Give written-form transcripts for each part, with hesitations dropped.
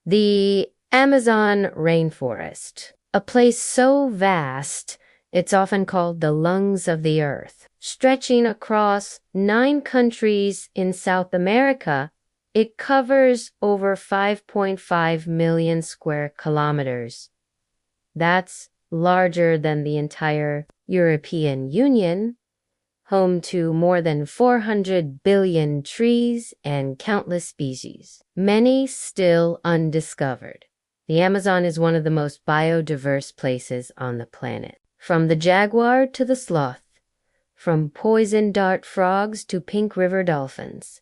The Amazon rainforest, a place so vast it's often called the lungs of the earth. Stretching across 9 countries in South America, it covers over 5.5 million square kilometers. That's larger than the entire European Union, home to more than 400 billion trees and countless species, many still undiscovered. The Amazon is one of the most biodiverse places on the planet. From the jaguar to the sloth, from poison dart frogs to pink river dolphins,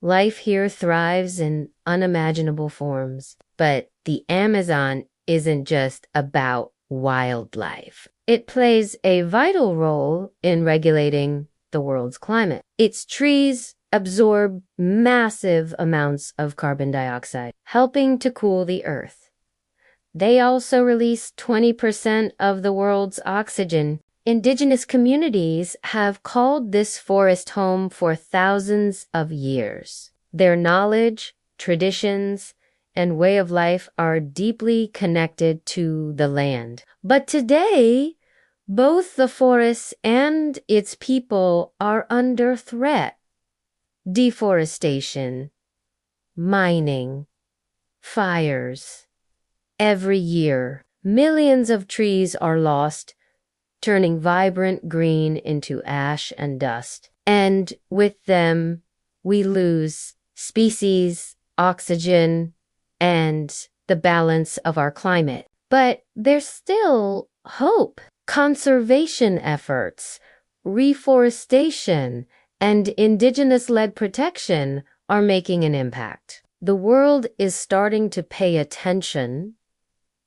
life here thrives in unimaginable forms. But the Amazon isn't just about wildlife. It plays a vital role in regulating the world's climate. Its trees absorb massive amounts of carbon dioxide, helping to cool the earth. They also release 20% of the world's oxygen. Indigenous communities have called this forest home for thousands of years. Their knowledge, traditions, and way of life are deeply connected to the land. But today, both the forest and its people are under threat. Deforestation, mining, fires. Every year, millions of trees are lost, turning vibrant green into ash and dust. And with them, we lose species, oxygen, and the balance of our climate. But there's still hope. Conservation efforts, reforestation, and indigenous-led protection are making an impact. The world is starting to pay attention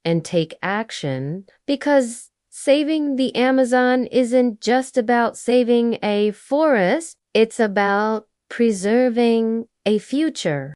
and take action because saving the Amazon isn't just about saving a forest, it's about preserving a future.